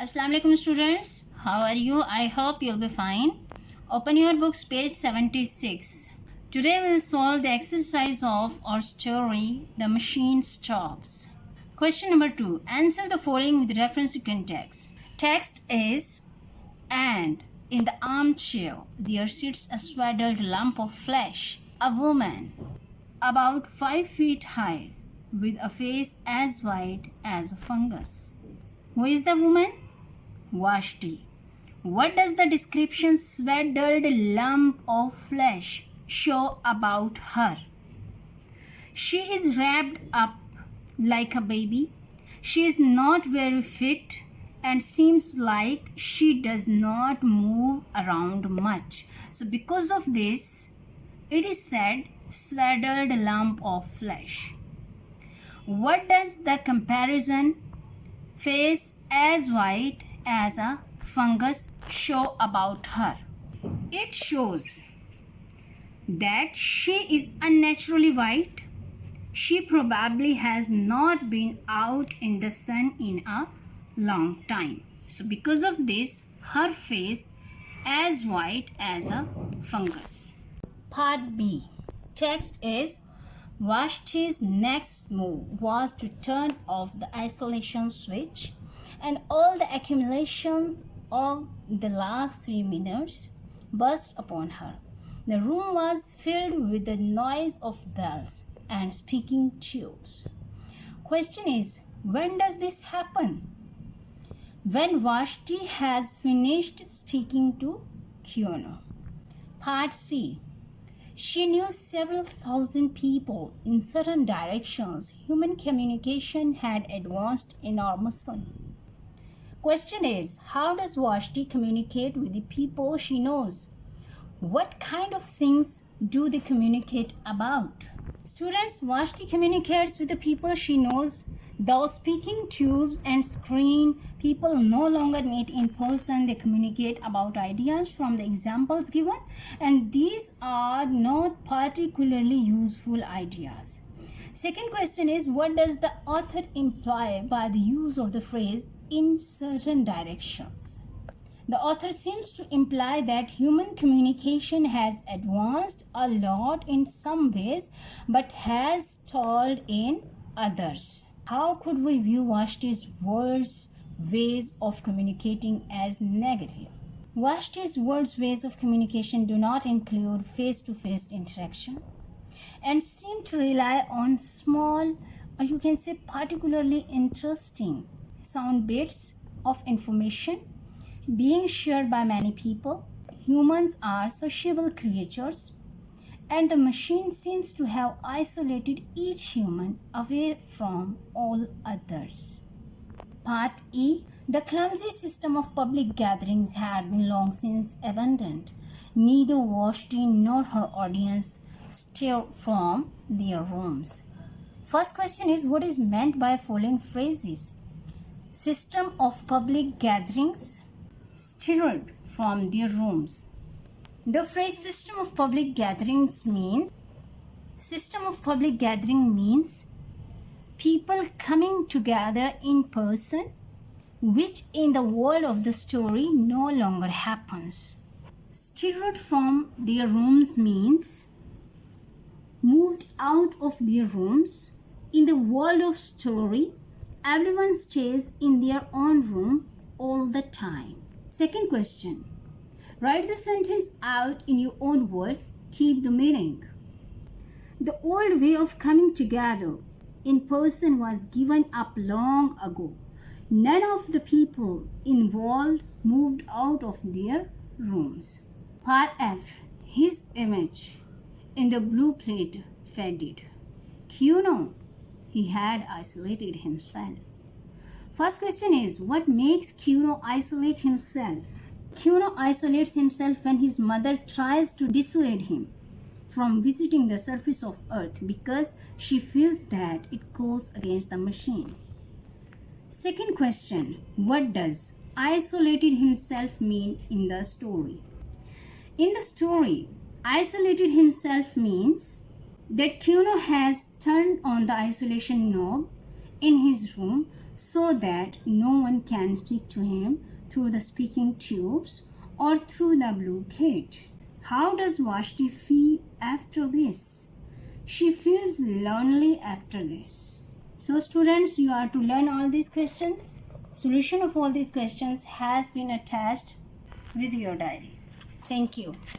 Assalamu alaikum students, how are you? I hope you'll be fine. Open your books, page 76. Today we'll solve the exercise of our story, The Machine Stops. Question number 2. Answer the following with reference to context. Text is, and in the armchair there sits a swaddled lump of flesh, a woman about 5 feet high with a face as white as a fungus. Who is the woman? Vashti. What does the description swaddled lump of flesh show about her? She is wrapped up like a baby. She is not very fit and seems like she does not move around much. So because of this, it is said swaddled lump of flesh. What does the comparison face as white as a fungus show about her? It shows that she is unnaturally white. She probably has not been out in the sun in a long time. So because of this, her face as white as a fungus. Part B. Text is, Vashti's next move was to turn off the isolation switch, and all the accumulations of the last 3 minutes burst upon her. The room was filled with the noise of bells and speaking tubes. Question is, when does this happen? When Vashti has finished speaking to Kuno. Part C. She knew several thousand people in certain directions. Human communication had advanced enormously. Question is, how does Vashti communicate with the people she knows? What kind of things do they communicate about? Students, Vashti communicates with the people she knows. Those speaking tubes and screen people no longer meet in person. They communicate about ideas from the examples given, and these are not particularly useful ideas. Second question is, what does the author imply by the use of the phrase in certain directions? The author seems to imply that human communication has advanced a lot in some ways but has stalled in others. How could we view Vashti's words, ways of communicating as negative? Vashti's words, ways of communication do not include face-to-face interaction and seem to rely on small, or you can say particularly interesting, sound bits of information being shared by many people. Humans are sociable creatures, and the machine seems to have isolated each human away from all others. Part E. The clumsy system of public gatherings had been long since abandoned. Neither Vashti nor her audience stirred from their rooms. First question is, what is meant by following phrases? System of public gatherings stirred from their rooms. The phrase system of public gatherings means people coming together in person, which in the world of the story no longer happens. Stirred from their rooms means moved out of their rooms. In the world of story, everyone stays in their own room all the time. Second question. Write the sentence out in your own words. Keep the meaning. The old way of coming together in person was given up long ago. None of the people involved moved out of their rooms. Part F. His image in the blue plate faded. Kuno, he had isolated himself. First question is, what makes Kuno isolate himself? Kuno isolates himself when his mother tries to dissuade him from visiting the surface of Earth because she feels that it goes against the machine. Second question, what does isolated himself mean in the story? In the story, isolated himself means that Kuno has turned on the isolation knob in his room so that no one can speak to him through the speaking tubes or through the blue plate. How does Vashti feel after this? She feels lonely after this. So students, you are to learn all these questions. Solution of all these questions has been attached with your diary. Thank you.